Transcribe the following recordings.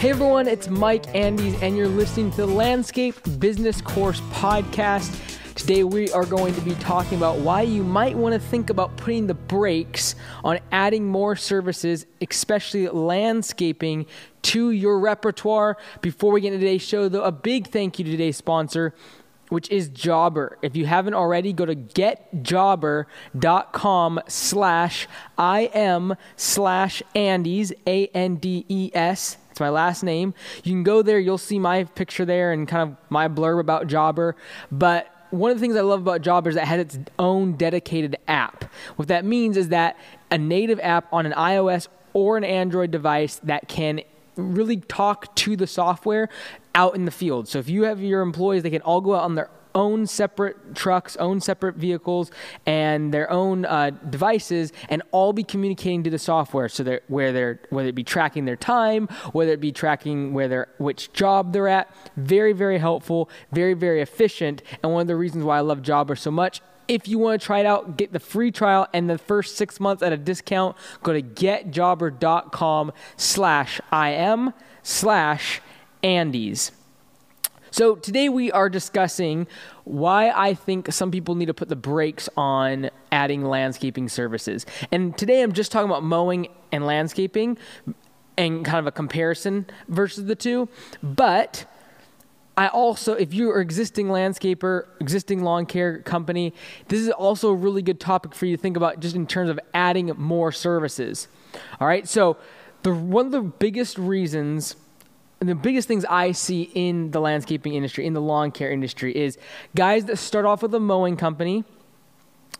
Hey everyone, it's Mike Andes, and you're listening to the Landscape Business Course Podcast. Today we are going to be talking about why you might want to think about putting the brakes on adding more services, especially landscaping, to your repertoire. Before we get into today's show, though, a big thank you to today's sponsor, which is Jobber. If you haven't already, go to getjobber.com/IM/Andes, ANDES. It's my last name. You can go there. You'll see my picture there and kind of my blurb about Jobber. But one of the things I love about Jobber is that it has its own dedicated app. What that means is that a native app on an iOS or an Android device that can really talk to the software out in the field. So if you have your employees, they can all go out on their own separate trucks, own separate vehicles, and their own devices, and all be communicating to the software. So whether it be tracking their time, whether it be tracking which job they're at, very, very helpful, very, very efficient. And one of the reasons why I love Jobber so much, if you want to try it out, get the free trial and the first 6 months at a discount, go to getjobber.com/IM/Andes. So today we are discussing why I think some people need to put the brakes on adding landscaping services. And today I'm just talking about mowing and landscaping and kind of a comparison versus the two. But I also, if you're an existing landscaper, existing lawn care company, this is also a really good topic for you to think about just in terms of adding more services. All right, so one of the biggest reasons and the biggest things I see in the landscaping industry, in the lawn care industry, is guys that start off with a mowing company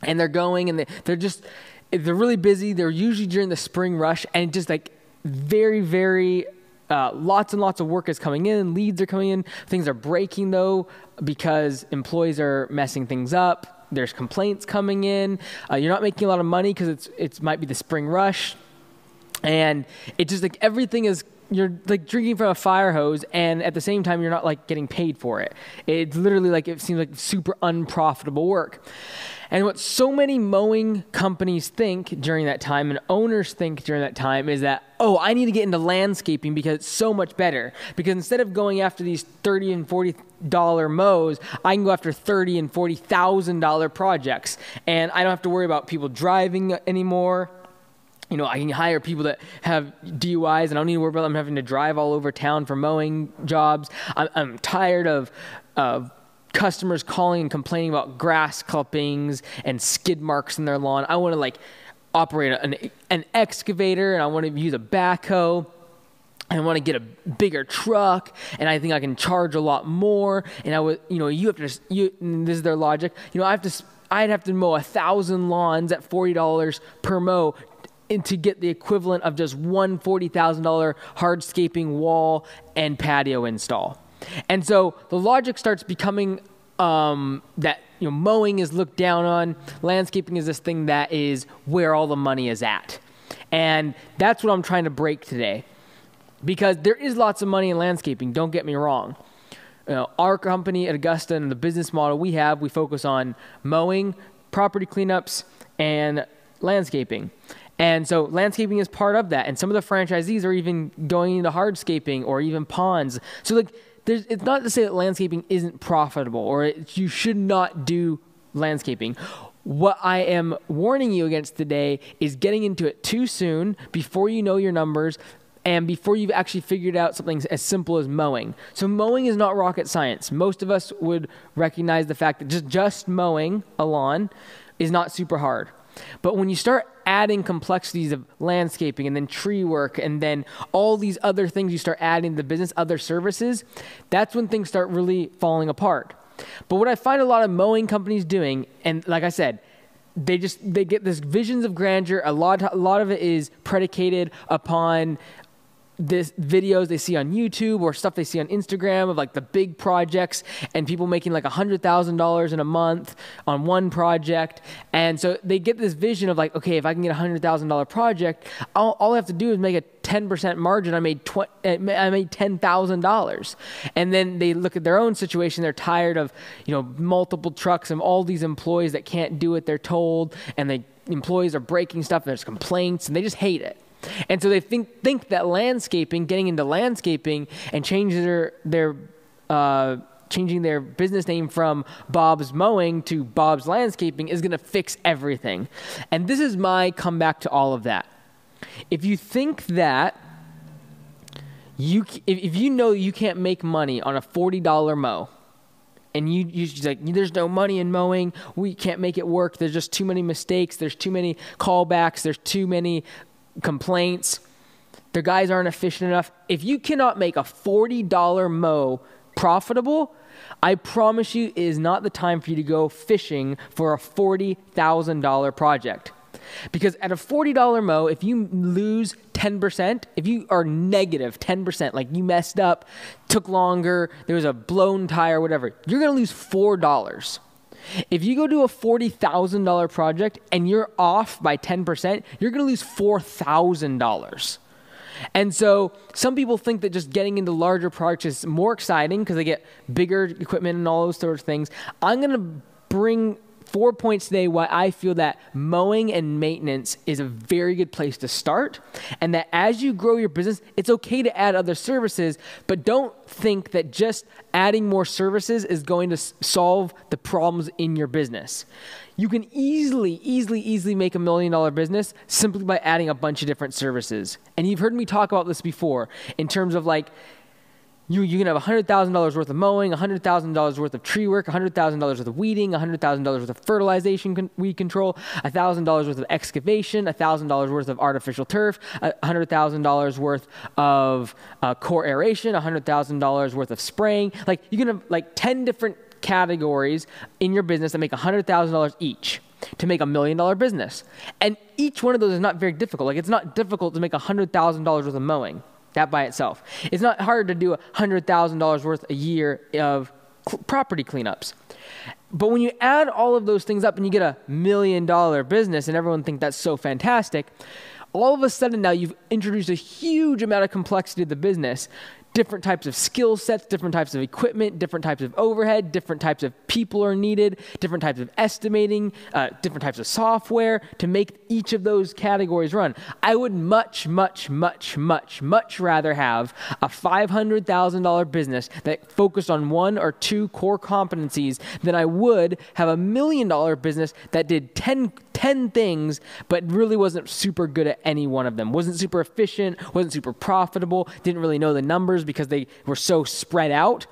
and they're going and they're really busy. They're usually during the spring rush, and just like very, very lots and lots of work is coming in, leads are coming in, things are breaking though because employees are messing things up. There's complaints coming in. You're not making a lot of money because it might be the spring rush, and it's just like everything is. You're like drinking from a fire hose, and at the same time, you're not like getting paid for it. It's literally like, it seems like super unprofitable work. And what so many mowing companies think during that time, and owners think during that time, is that, oh, I need to get into landscaping because it's so much better. Because instead of going after these $30 and $40 mows, I can go after $30 and $40,000 projects, and I don't have to worry about people driving anymore. You know, I can hire people that have DUIs, and I don't need to worry about them having to drive all over town for mowing jobs. I'm tired of customers calling and complaining about grass clippings and skid marks in their lawn. I want to operate an excavator, and I want to use a backhoe. I want to get a bigger truck, and I think I can charge a lot more. And this is their logic. I'd have to mow 1,000 lawns at $40 per mow, and to get the equivalent of just one $40,000 hardscaping wall and patio install. And so the logic starts becoming that mowing is looked down on, landscaping is this thing that is where all the money is at. And that's what I'm trying to break today, because there is lots of money in landscaping, don't get me wrong. Our company at Augusta and the business model we focus on mowing, property cleanups, and landscaping. And so landscaping is part of that. And some of the franchisees are even going into hardscaping or even ponds. So it's not to say that landscaping isn't profitable or you should not do landscaping. What I am warning you against today is getting into it too soon, before you know your numbers and before you've actually figured out something as simple as mowing. So mowing is not rocket science. Most of us would recognize the fact that just mowing a lawn is not super hard. But when you start adding complexities of landscaping and then tree work and then all these other things you start adding to the business, other services, that's when things start really falling apart. But what I find a lot of mowing companies doing, and like I said, they get this visions of grandeur. A lot of it is predicated upon this videos they see on YouTube or stuff they see on Instagram of the big projects and people making $100,000 in a month on one project. And so they get this vision of okay, if I can get $100,000 project, all I have to do is make a 10% margin. I made $10,000. And then they look at their own situation. They're tired of, multiple trucks and all these employees that can't do what they're told. And the employees are breaking stuff and there's complaints and they just hate it. And so they think that landscaping, getting into landscaping and changing their business name from Bob's Mowing to Bob's Landscaping is going to fix everything. And this is my comeback to all of that. If you think that if you know you can't make money on a $40 mow, and you're like, there's no money in mowing, we can't make it work, there's just too many mistakes, there's too many callbacks, there's too many complaints, the guys aren't efficient enough. If you cannot make a $40 mow profitable, I promise you it is not the time for you to go fishing for a $40,000 project. Because at a $40 mow, if you lose 10%, if you are negative 10%, like you messed up, took longer, there was a blown tire, whatever, you're going to lose $4. If you go do a $40,000 project and you're off by 10%, you're going to lose $4,000. And so some people think that just getting into larger projects is more exciting because they get bigger equipment and all those sorts of things. I'm going to bring 4 points today why I feel that mowing and maintenance is a very good place to start, and that as you grow your business, it's okay to add other services, but don't think that just adding more services is going to solve the problems in your business. You can easily make $1 million business simply by adding a bunch of different services. And you've heard me talk about this before in terms of like, you can have $100,000 worth of mowing, $100,000 worth of tree work, $100,000 worth of weeding, $100,000 worth of fertilization, weed control, $1,000 worth of excavation, $1,000 worth of artificial turf, $100,000 worth of core aeration, $100,000 worth of spraying. Like you can have like 10 different categories in your business that make $100,000 each to make $1 million business. And each one of those is not very difficult. Like it's not difficult to make $100,000 worth of mowing. That by itself. It's not hard to do $100,000 worth a year of property cleanups. But when you add all of those things up and you get $1 million business and everyone thinks that's so fantastic, all of a sudden now you've introduced a huge amount of complexity to the business. Different types of skill sets, different types of equipment, different types of overhead, different types of people are needed, different types of estimating, different types of software to make each of those categories run. I would much rather have a $500,000 business that focused on 1 or 2 core competencies than I would have $1 million business that did 10 things, but really wasn't super good at any one of them. Wasn't super efficient, wasn't super profitable, didn't really know the numbers because they were so spread out.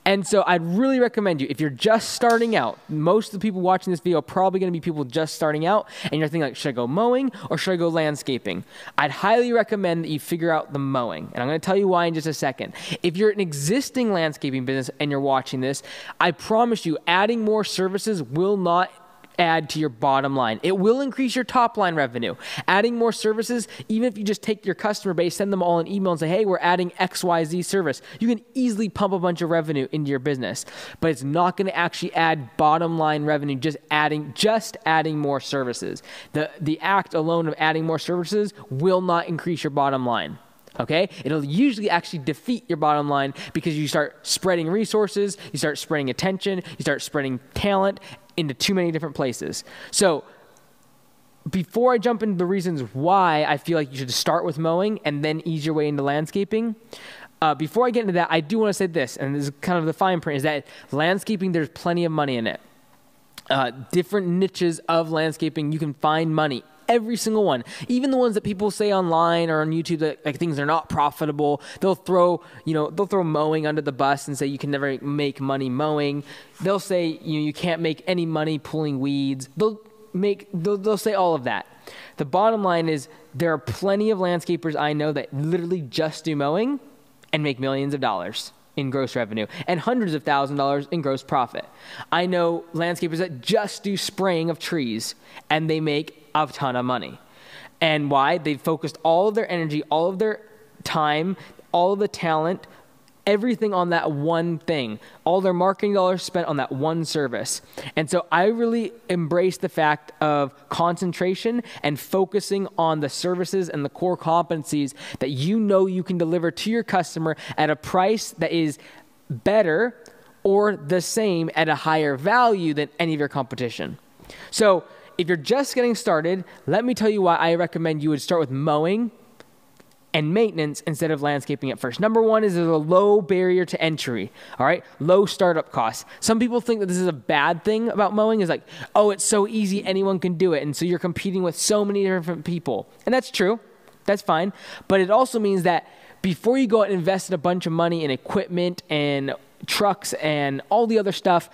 And so I'd really recommend you, if you're just starting out, most of the people watching this video are probably going to be people just starting out, and you're thinking like, should I go mowing or should I go landscaping? I'd highly recommend that you figure out the mowing. And I'm going to tell you why in just a second. If you're an existing landscaping business and you're watching this, I promise you adding more services will not add to your bottom line. It will increase your top line revenue. Adding more services, even if you just take your customer base, send them all an email and say, hey, we're adding XYZ service, you can easily pump a bunch of revenue into your business. But it's not going to actually add bottom line revenue just adding more services. The act alone of adding more services will not increase your bottom line. Okay? It'll usually actually defeat your bottom line because you start spreading resources, you start spreading attention, you start spreading talent into too many different places. So before I jump into the reasons why I feel like you should start with mowing and then ease your way into landscaping, before I get into that, I do want to say this, and this is kind of the fine print, is that landscaping, there's plenty of money in it. Different niches of landscaping, you can find money. Every single one, even the ones that people say online or on YouTube that like things are not profitable, they'll throw mowing under the bus and say you can never make money mowing. They'll say you can't make any money pulling weeds. They'll say all of that. The bottom line is there are plenty of landscapers I know that literally just do mowing and make millions of dollars in gross revenue and hundreds of thousands of dollars in gross profit. I know landscapers that just do spraying of trees and they make a ton of money. And why? They've focused all of their energy, all of their time, all of the talent, everything on that one thing. All their marketing dollars spent on that one service. And so I really embrace the fact of concentration and focusing on the services and the core competencies that you know you can deliver to your customer at a price that is better or the same at a higher value than any of your competition. So if you're just getting started, let me tell you why I recommend you would start with mowing and maintenance instead of landscaping at first. Number one is there's a low barrier to entry, all right? Low startup costs. Some people think that this is a bad thing about mowing, is like, oh, it's so easy, anyone can do it. And so you're competing with so many different people. And that's true. That's fine. But it also means that before you go out and invest in a bunch of money in equipment and trucks and all the other stuff,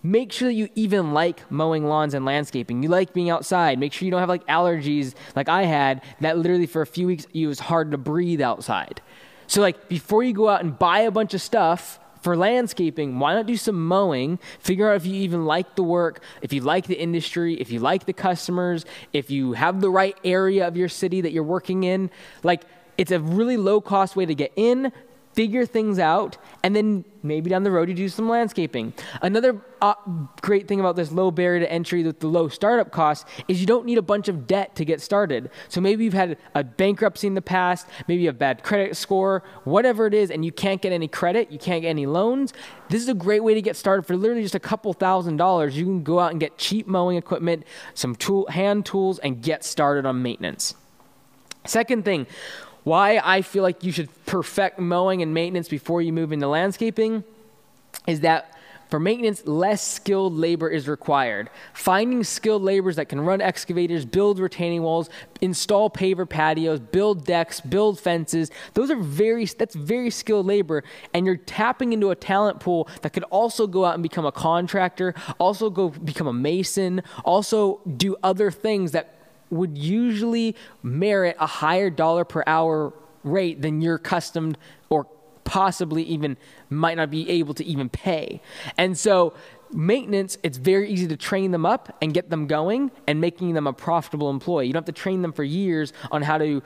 make sure that you even like mowing lawns and landscaping. You like being outside. Make sure you don't have like allergies like I had that literally for a few weeks it was hard to breathe outside. So like before you go out and buy a bunch of stuff for landscaping, why not do some mowing? Figure out if you even like the work, if you like the industry, if you like the customers, if you have the right area of your city that you're working in. Like it's a really low cost way to get in, figure things out, and then maybe down the road you do some landscaping. Another great thing about this low barrier to entry with the low startup costs is you don't need a bunch of debt to get started. So maybe you've had a bankruptcy in the past, maybe you have bad credit score, whatever it is, and you can't get any credit, you can't get any loans. This is a great way to get started for literally just a couple $1,000s. You can go out and get cheap mowing equipment, some hand tools, and get started on maintenance. Second thing, why I feel like you should perfect mowing and maintenance before you move into landscaping is that for maintenance, less skilled labor is required. Finding skilled laborers that can run excavators, build retaining walls, install paver patios, build decks, build fences, that's very skilled labor, and you're tapping into a talent pool that could also go out and become a contractor, also go become a mason, also do other things that would usually merit a higher dollar per hour rate than you're accustomed or possibly even might not be able to even pay. And so maintenance, it's very easy to train them up and get them going and making them a profitable employee. You don't have to train them for years on how to,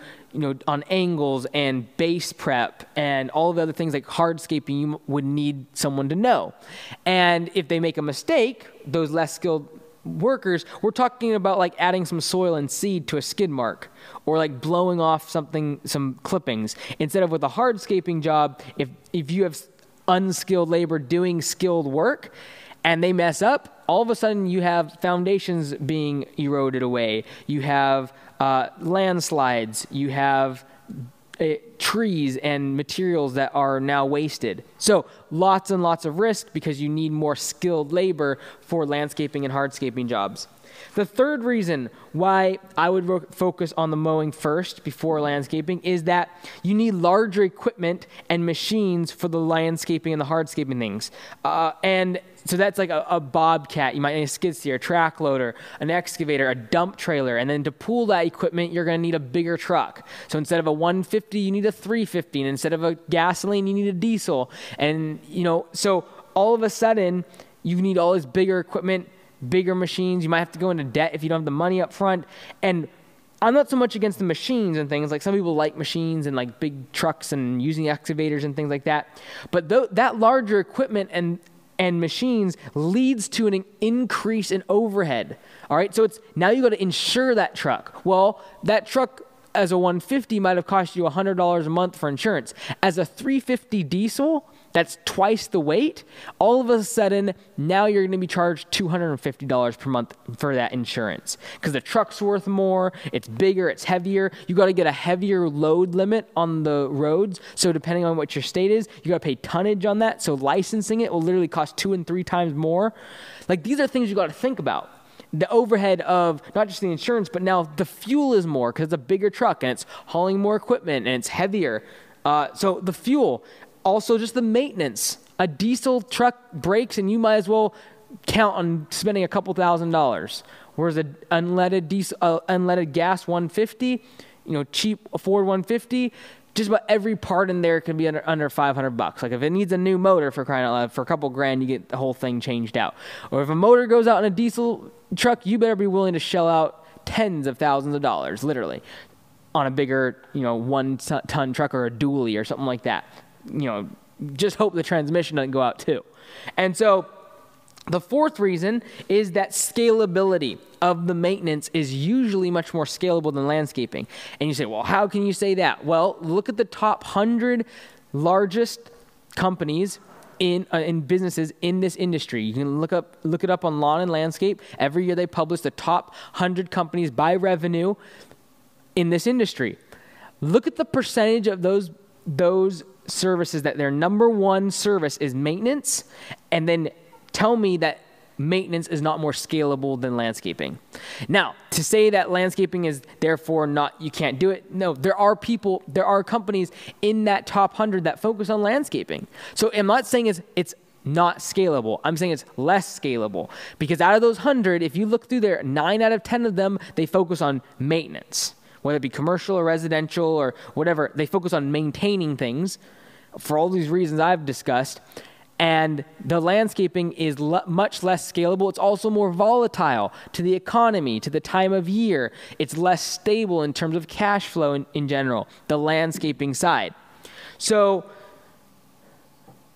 on angles and base prep and all of the other things like hardscaping you would need someone to know. And if they make a mistake, those less skilled workers, we're talking about like adding some soil and seed to a skid mark or like blowing off some clippings. Instead of with a hardscaping job, if you have unskilled labor doing skilled work and they mess up, all of a sudden you have foundations being eroded away. You have landslides. You have trees and materials that are now wasted. So lots and lots of risk because you need more skilled labor for landscaping and hardscaping jobs. The third reason why I would focus on the mowing first before landscaping is that you need larger equipment and machines for the landscaping and the hardscaping things. And so that's like a bobcat. You might need a skid steer, a track loader, an excavator, a dump trailer. And then to pull that equipment, you're going to need a bigger truck. So instead of a 150, you need a 350. And instead of a gasoline, you need a diesel. And, so all of a sudden, you need all this bigger equipment, bigger machines. You might have to go into debt if you don't have the money up front. And I'm not so much against the machines and things. Like some people like machines and like big trucks and using excavators and things like that. But that larger equipment and machines leads to an increase in overhead. All right. So it's now you got to insure that truck. Well, that truck as a 150 might have cost you $100 a month for insurance. As a 350 diesel, that's twice the weight. All of a sudden, now you're going to be charged $250 per month for that insurance because the truck's worth more. It's bigger. It's heavier. You got to get a heavier load limit on the roads. So depending on what your state is, you got to pay tonnage on that. So licensing it will literally cost 2 and 3 times more. Like these are things you got to think about. The overhead of not just the insurance, but now the fuel is more because it's a bigger truck and it's hauling more equipment and it's heavier. So the fuel. Also, just the maintenance. A diesel truck breaks, and you might as well count on spending a couple $1,000s. Whereas an unleaded gas 150, cheap Ford 150, just about every part in there can be under $500. Like if it needs a new motor for crying out loud, for a couple grand, you get the whole thing changed out. Or if a motor goes out in a diesel truck, you better be willing to shell out tens of thousands of dollars, literally, on a bigger, 1-ton truck or a dually or something like that. Just hope the transmission doesn't go out too. And so the fourth reason is that scalability of the maintenance is usually much more scalable than landscaping. And you say, well, how can you say that? Well, look at the top 100 largest companies in businesses in this industry. You can look it up on Lawn and Landscape. Every year they publish the top 100 companies by revenue in this industry. look at the percentage of those services that their number one service is maintenance, and then tell me that maintenance is not more scalable than landscaping. Now, to say that landscaping is therefore not, you can't do it. No, there are companies in that top 100 that focus on landscaping. So I'm not saying it's not scalable. I'm saying it's less scalable, because out of those 100, if you look through there, 9 out of 10 of them, they focus on maintenance, whether it be commercial or residential or whatever. They focus on maintaining things for all these reasons I've discussed. And the landscaping is much less scalable. It's also more volatile to the economy, to the time of year. It's less stable in terms of cash flow in general, the landscaping side. So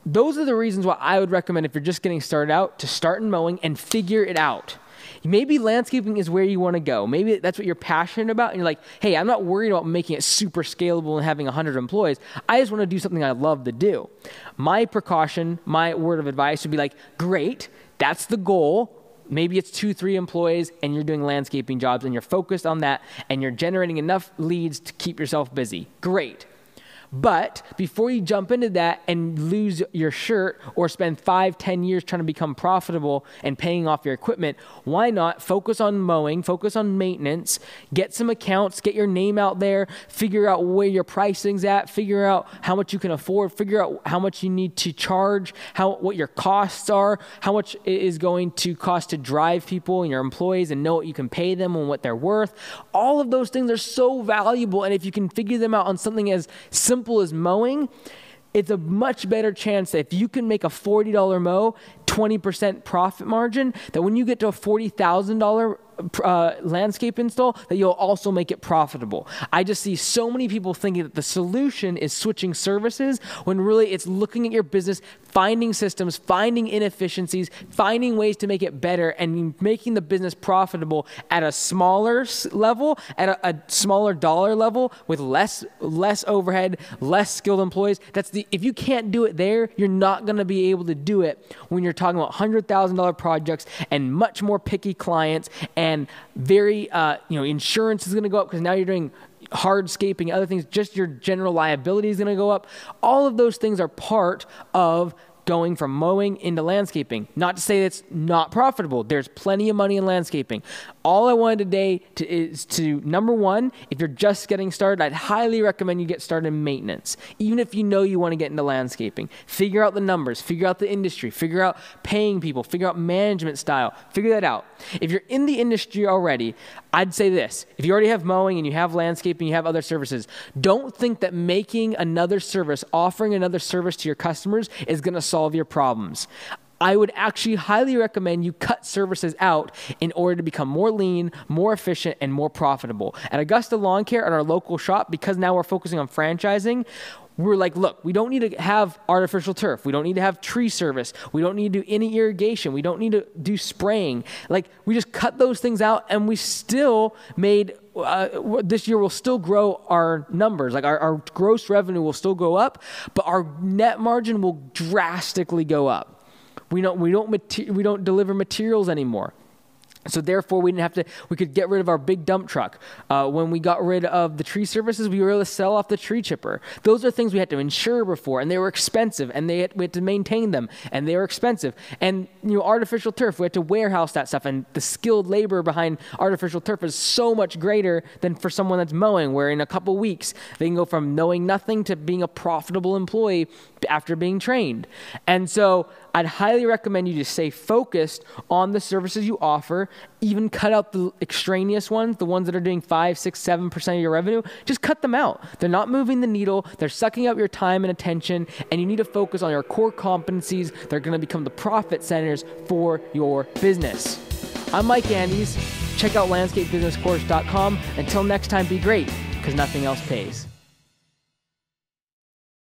those are the reasons why I would recommend, if you're just getting started out, to start in mowing and figure it out. Maybe landscaping is where you want to go. Maybe that's what you're passionate about, and you're like, hey, I'm not worried about making it super scalable and having 100 employees. I just want to do something I love to do. My precaution, my word of advice would be like, great, that's the goal. Maybe it's 2-3 employees and you're doing landscaping jobs and you're focused on that and you're generating enough leads to keep yourself busy. Great. But before you jump into that and lose your shirt or spend 5-10 years trying to become profitable and paying off your equipment, why not focus on mowing, focus on maintenance, get some accounts, get your name out there, figure out where your pricing's at, figure out how much you can afford, figure out how much you need to charge, what your costs are, how much it is going to cost to drive people and your employees, and know what you can pay them and what they're worth. All of those things are so valuable, and if you can figure them out on something as simple as mowing, it's a much better chance that if you can make a $40 mow, 20% profit margin, that when you get to a $40,000 landscape install, that you'll also make it profitable. I just see so many people thinking that the solution is switching services, when really it's looking at your business, finding systems, finding inefficiencies, finding ways to make it better, and making the business profitable at a smaller level, at a smaller dollar level, with less overhead, less skilled employees. If you can't do it there, you're not going to be able to do it when you're talking about $100,000 projects and much more picky clients, and very, insurance is going to go up because now you're doing hardscaping, other things, just your general liability is going to go up. All of those things are part of going from mowing into landscaping. Not to say it's not profitable. There's plenty of money in landscaping. All I wanted today is to, number one, if you're just getting started, I'd highly recommend you get started in maintenance. Even if you know you want to get into landscaping, figure out the numbers, figure out the industry, figure out paying people, figure out management style, figure that out. If you're in the industry already, I'd say this: if you already have mowing and you have landscaping, you have other services, don't think that making another service, offering another service to your customers is going to solve your problems. I would actually highly recommend you cut services out in order to become more lean, more efficient, and more profitable. At Augusta Lawn Care, at our local shop, because now we're focusing on franchising, we're like, look, we don't need to have artificial turf. We don't need to have tree service. We don't need to do any irrigation. We don't need to do spraying. Like, we just cut those things out, and we still made, this year we'll still grow our numbers. Like, our gross revenue will still go up, but our net margin will drastically go up. We don't deliver materials anymore. So therefore, we could get rid of our big dump truck. When we got rid of the tree services, we were able to sell off the tree chipper. Those are things we had to insure before, and they were expensive, and we had to maintain them, and they were expensive. And artificial turf, we had to warehouse that stuff, and the skilled labor behind artificial turf is so much greater than for someone that's mowing, where in a couple weeks, they can go from knowing nothing to being a profitable employee after being trained. And so I'd highly recommend you to stay focused on the services you offer, even cut out the extraneous ones, the ones that are doing 5, 6, 7% of your revenue. Just cut them out. They're not moving the needle. They're sucking up your time and attention, and you need to focus on your core competencies. They're going to become the profit centers for your business. I'm Mike Andes. Check out landscapebusinesscourse.com. Until next time, be great, because nothing else pays.